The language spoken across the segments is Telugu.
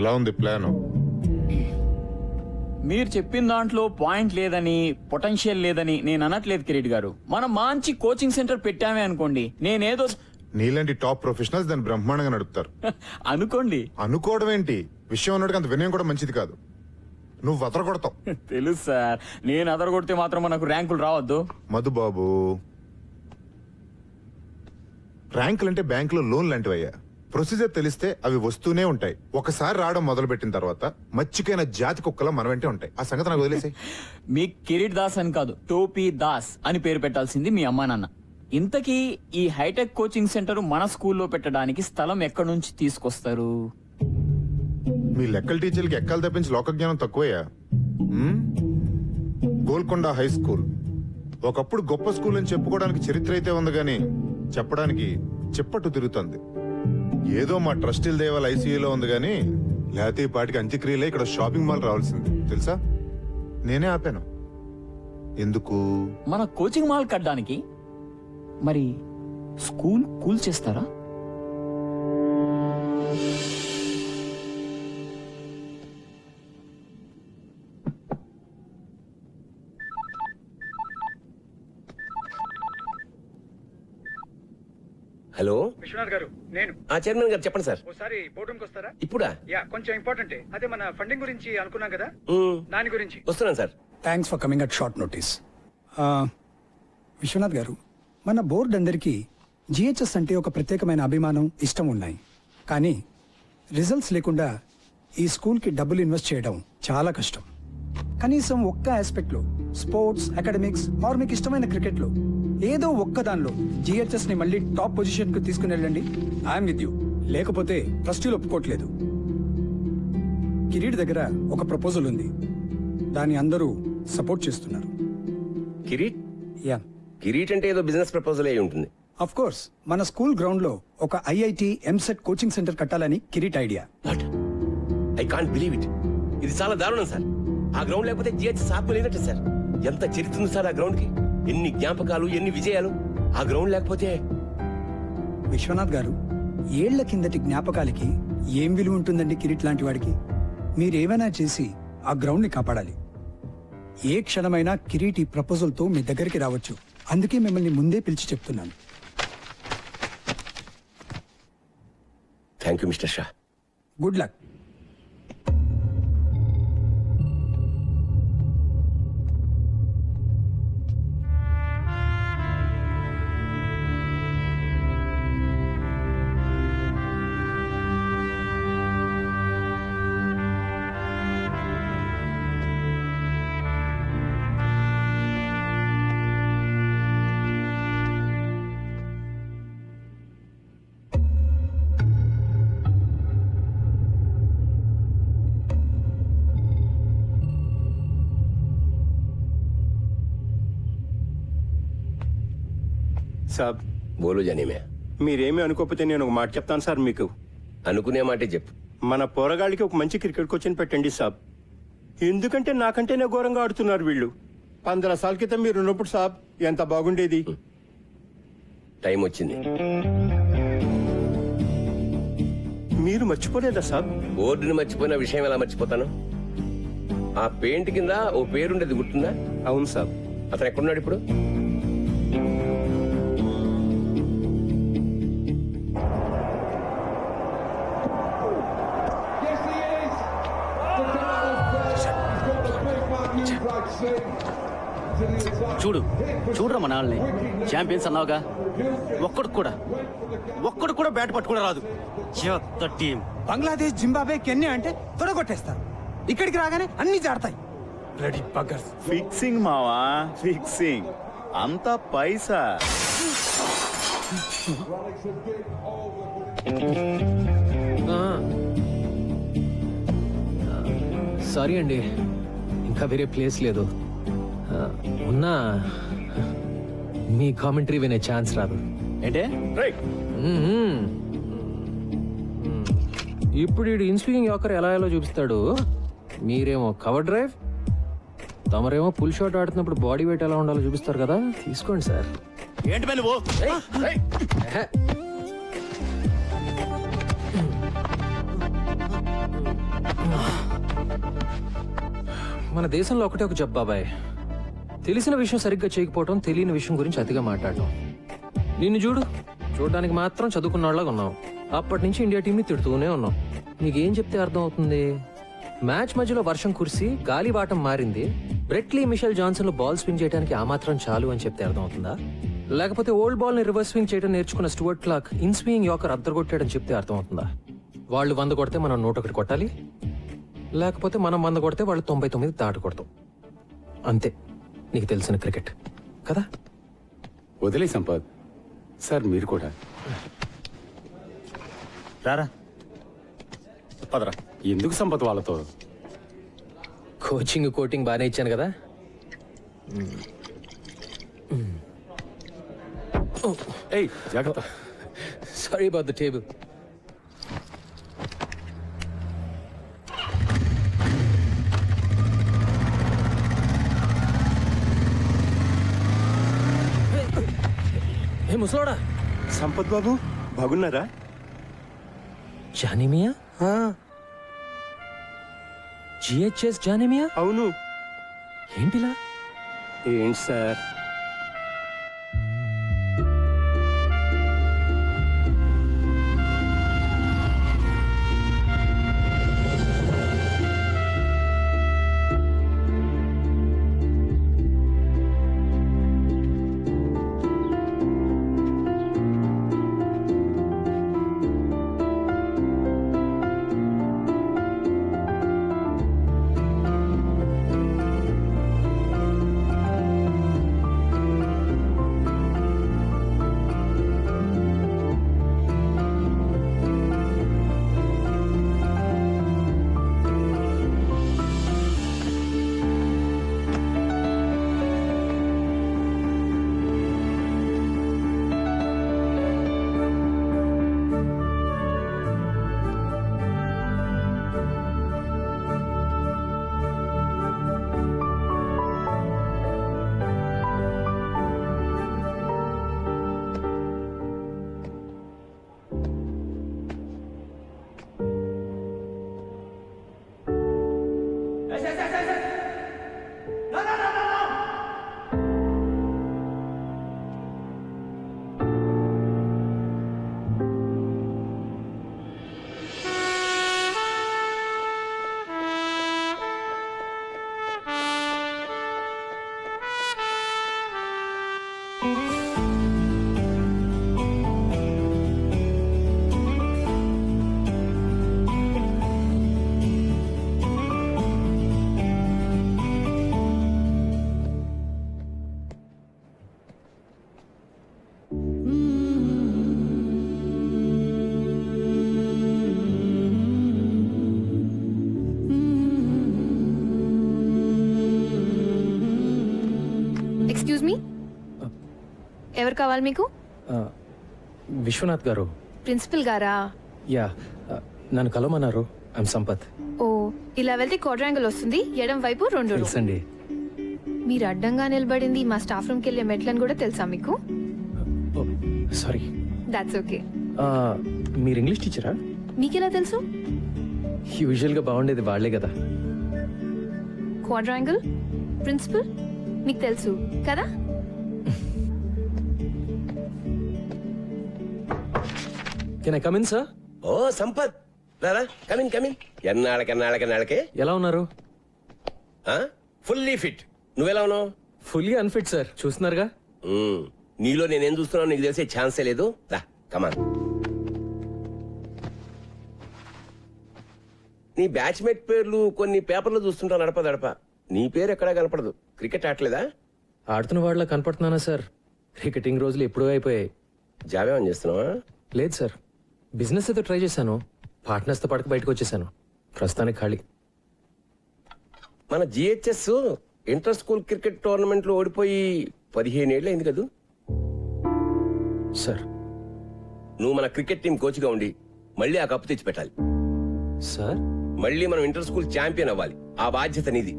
ఎలా ఉంది ప్లాన్? మీరు చెప్పిన దాంట్లో పాయింట్ లేదని, పొటెన్షియల్ లేదని నేను అనట్లేదు కిరీట్ గారు. మనం మంచి కోచింగ్ సెంటర్ పెట్టామే అనుకోండి, నేనేదో నీలాంటి టాప్ ప్రొఫెషనల్స్ దాన్ని బ్రహ్మాండంగా నడుపుతారు. అనుకోండి. అనుకోవడం ఏంటి, విషయం ఉన్నట్టుగా అంత వినయం కూడా మంచిది కాదు. నువ్వు అదరగొడతావు. తెలుసు సార్, నేను అదరగొడితే మాత్రం మనకు ర్యాంకులు రావద్దు. మధుబాబు, ర్యాంకులు అంటే బ్యాంకులో లోన్ లాంటివయ్యా. ప్రొసీజర్ తెలిస్తే అవి వస్తూనే ఉంటాయి. ఒకసారి రావడం మొదలు పెట్టిన తర్వాత మచ్చికైన జాతి కుక్కలా మన వెంటే ఉంటాయి. ఆ సంగతి నాకు వదిలేసాయి. మీ కిరీట్ దాస్ అని కాదు, టోపీ దాస్ అని పేరు పెట్టాల్సింది మీ అమ్మా నాన్న. ఇంతకీ ఈ హైటెక్ కోచింగ్ సెంటర్ మన స్కూల్లో పెట్టడానికి స్థలం ఎక్కడి నుంచి తీసుకొస్తారు? మీ లెక్కల టీచర్లకి ఎక్కలు తప్పించి లోక జ్ఞానం తక్కువయ్యా. గోల్కొండ హై స్కూల్ ఒకప్పుడు గొప్ప స్కూల్ అని చెప్పుకోవడానికి చరిత్ర అయితే ఉంది గాని చెప్పడానికి చెప్పట్టు తిరుగుతుంది. ఏదో మా ట్రస్టీల దేవాల ఐసీయూలో ఉంది గాని లేకపోతే ఈ పాటికి అంత్యక్రియలే ఇక్కడ షాపింగ్ మాల్ రావాల్సింది తెలుసా. నేనే ఆపాను. ఎందుకు? మన కోచింగ్ మాల్ కట్టడానికి. మరి స్కూల్ కూల్ చేస్తారా? హలో విశ్వనాథ్ గారు, నేను చైర్మన్ గారు చెప్పండి సార్. ఒకసారి బోర్డు రూమ్కి వస్తారా? ఇప్పుడా? యా, కొంచెం ఇంపార్టెంట్. అదే మన ఫండింగ్ గురించి అనుకున్నాం కదా, దాని గురించి. వస్తున్నాను sir. Thanks for coming at short notice. Vishwanath garu, మన బోర్డు అందరికీ జిహెచ్ఎస్ అంటే ఒక ప్రత్యేకమైన అభిమానం, ఇష్టం ఉన్నాయి. కానీ రిజల్ట్స్ లేకుండా ఈ స్కూల్కి డబ్బులు ఇన్వెస్ట్ చేయడం చాలా కష్టం. కనీసం ఒక్క ఆస్పెక్ట్లో, స్పోర్ట్స్, అకాడమిక్స్ ఆర్ మీకు ఇష్టమైన క్రికెట్లో ఏదో ఒక్క దానిలో జిహెచ్ఎస్ ని మళ్ళీ టాప్ పొజిషన్ కు తీసుకుని వెళ్ళండి. I'm with you. లేకపోతే ట్రస్టీలు ఒప్పుకోవట్లేదు. కిరీట్ దగ్గర ఒక ప్రపోజల్ ఉంది, దాన్ని అందరూ సపోర్ట్ చేస్తున్నారు. కిరీట్? యా, కిరీట్ అంటే ఏదో బిజినెస్ ప్రపోజల్ అయి ఉంటుంది. Of course. మన స్కూల్ గ్రౌండ్ లో ఒక ఐఐటి ఎంసెట్ కోచింగ్ సెంటర్ కట్టాలని Kireet idea. What? I can't believe it. ఇది చాలా దారుణం సార్. ఆ గ్రౌండ్ లేకపోతే జిహెచ్ఎస్ ఆత్మ లేనట్టు సార్. ఎంత చరిత్ర ఉంది సార్ ఆ గ్రౌండ్ కి. ఎన్ని జ్ఞాపకాలు, ఎన్ని విజయాలు. ఆ గ్రౌండ్ లేకపోతే. విశ్వనాథ్ గారు, ఏళ్ల కిందటి జ్ఞాపకాలకి ఏం విలువ ఉంటుందండి కిరీట్ లాంటి వాడికి? మీరేమైనా చేసి ఆ గ్రౌండ్ ని కాపాడాలి. ఏ క్షణమైనా కిరీట్ ఈ ప్రపోజల్ తో మీ దగ్గరికి రావచ్చు. అందుకే మిమ్మల్ని ముందే పిలిచి చెప్తున్నాను. Thank you mister Shah. Good luck. సాబ్, బోలో జానీమే. మీరేమీ అనుకోకపోతే నేను ఒక మాట చెప్తాను సార్ మీకు. అనుకునే మాటే చెప్పు. మన పోరగాళ్ళకి ఒక మంచి క్రికెట్ కోచింగ్ పెట్టండి సాబ్. ఎందుకంటే నాకంటేనే ఘోరంగా ఆడుతున్నారు వీళ్ళు. 15 సార్ల క్రితం మీరు ఉన్నప్పుడు సాబ్ ఎంత బాగుండేది. టైం వచ్చింది. మీరు మర్చిపోలేదా సాబ్? బోర్డుని మర్చిపోయిన విషయం ఎలా మర్చిపోతాను? ఆ పెయింట్ కింద ఓ పేరుండేది గుర్తుందా? అవును సాబ్. అతను ఎక్కడున్నాడు ఇప్పుడు? చూడరా మన వాళ్ళని. ఛాంపియన్స్ అన్నావుగా, ఒక్కడు కూడా బ్యాట్ పట్టుకోవడం రాదు. టీం బంగ్లాదేశ్, జింబాబే, కెన్యా అంటే తొడగొట్టేస్తారు. ఇక్కడికి రాగానే అన్ని జాడతాయి. ఫిక్సింగ్ మావా, ఫిక్సింగ్. అంతా పైసా. సారీ అండి, ఇంకా వేరే ప్లేస్ లేదు. ఉన్నా మీ కామెంటరీ వినే ఛాన్స్ రాదు. ఏంటే? ఇప్పుడు వీడు ఇన్స్వింగ్ యాకర్ ఎలా ఎలా చూపిస్తాడు. మీరేమో కవర్ డ్రైవ్, తమరేమో పుల్ షాట్ ఆడుతున్నప్పుడు బాడీ వెయిట్ ఎలా ఉండాలో చూపిస్తారు కదా. తీసుకోండి సార్. ఏంటి పని నువ్వు? మన దేశంలో ఒకటే ఒక జబ్బు బాబాయ్. తెలిసిన విషయం సరిగ్గా చేయకపోవటం, తెలియని విషయం గురించి అతిగా మాట్లాడటం. నిన్ను చూడడానికి మాత్రం చదువుకున్న వాళ్ళగా ఉన్నావు. అప్పటి నుంచి ఇండియా టీంని తిడుతూనే ఉన్నావు. నీకేం చెప్తే అర్థం అవుతుంది? మ్యాచ్ మధ్యలో వర్షం కురిసి గాలి వాటం మారింది, Brett Lee Mitchell Johnson ball swing చేయడానికి ఆ మాత్రం చాలు అని చెప్తే అర్థం అవుతుందా? లేకపోతే ఓల్డ్ బాల్ ని రివర్స్ స్వింగ్ చేయడం నేర్చుకున్న Stuart Clark in swing yorker అద్దరగొట్టాడని చెప్తే అర్థం అవుతుందా? వాళ్ళు 100 కొడితే మనం 101 కొట్టాలి, లేకపోతే మనం 100 కొడితే వాళ్ళు 99 దాటి కొడతాం. అంతే నీకు తెలిసిన క్రికెట్ కదా. వదిలే సంపత్ సార్, మీరు కూడా రారా పదరా. ఎందుకు సంపత్ వాళ్ళతో? కోచింగ్ కోటింగ్ బాగానే ఇచ్చాను కదా. ఏయ్ జాగ్రత్త. Sorry about the table. ఏ ముసలోడా, సంపత్ బాబు బాగున్నారా? జానిమియా? జిహెచ్ఎస్ జానిమియా? అవును. ఏంటిలా? ఏంటి సార్? ఎక్స్క్యూజ్ మీ, ఎవరు కావాలి మీకు? విశ్వనాథ్ గారు. ప్రిన్సిపల్ గారా? యా, నన్ను కలవమన్నారు. ఐమ్ సంపత్. ఓ, ఇలా వెళ్తే క్వాడ్రాంగిల్ వస్తుంది, ఎడం వైపు 2 రూమ్. తెలుసండి. మీరు అడ్డంగా నిలబడింది మా స్టాఫ్ రూమ్కి వెళ్ళే మెట్లని కూడా తెలుసా మీకు? సారీ. That's okay. మీరు ఇంగ్లీష్ టీచరా? మీకెలా తెలుసు? యూజువల్ గా బాగుండేది వాళ్ళే కదా. క్వాడ్రాంగిల్, ప్రిన్సిపల్ మీకు తెలుసు కదా? Can I come in sir? Oh Sampath, రారా, కమిన్ కమిన్. ఎన్నాళ్ళకే ఎలా ఉన్నారు? Fully fit. నువ్వెలా ఉన్నావు? ఫుల్లీ అన్ఫిట్ సార్, చూస్తున్నారుగా. నీలో నేనేం చూస్తున్నావు నీకు తెలిసే ఛాన్సే లేదు. రా కమాన్. నీ బ్యాచ్మేట్ పేర్లు కొన్ని పేపర్లు చూస్తుంటా నడప. నీ పేరు ఎక్కడా కనపడదు. క్రికెట్ ఆడలేదా? ఆడుతున్న వాళ్ళ కనపడుతున్నానా సార్? క్రికెటింగ్ రోజులు ఎప్పుడూ అయిపోయాయి. జాబ్ ఏమని చేస్తున్నావా? లేదు సార్, బిజినెస్ అయితే ట్రై చేశాను. పార్ట్నర్స్ తో పడక బయటకు వచ్చేసాను. ప్రస్తుతానికి ఖాళీ. మన GHS inter school cricket tournament లో ఓడిపోయి 15 ఏళ్ళు అయింది కదూ సార్. నువ్వు మన క్రికెట్ టీం కోచ్ గా ఉండి మళ్ళీ ఆ కప్పు తెచ్చి పెట్టాలి సార్. మళ్ళీ మనం ఇంటర్ స్కూల్ ఛాంపియన్ అవ్వాలి. ఆ బాధ్యత నీది.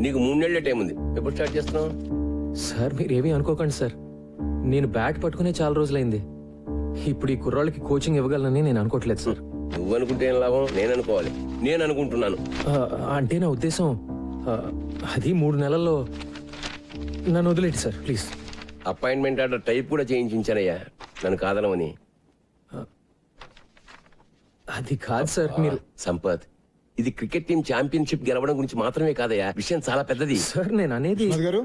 నీకు 3 నెలల టైం ఉంది. ఎప్పుడు స్టార్ట్ చేస్తున్నావు? సార్ మీరేమీ అనుకోకండి సార్, నేను బ్యాట్ పట్టుకునే చాలా రోజులైంది. ఇప్పుడు ఈ కుర్రాళ్ళకి కోచింగ్ ఇవ్వగలనని నేను అనుకోవట్లేదు సార్. నువ్వు అనుకుంటే ఏం లాభం? నేను అనుకోవాలి. నేను అనుకుంటున్నాను. అంటే నా ఉద్దేశం అది 3 నెలల్లో నన్ను వదిలేండి sir please. Appointment order type కూడా చేయించానయ్యా నన్ను కాదనమని. అది కాదు సార్, మీరు సంపత్, ఇది క్రికెట్ టీం ఛాంపియన్షిప్ గెలవడం గురించి మాత్రమే కాదయ్యా, విషయం చాలా పెద్దది. సార్ నేను అనేది గారు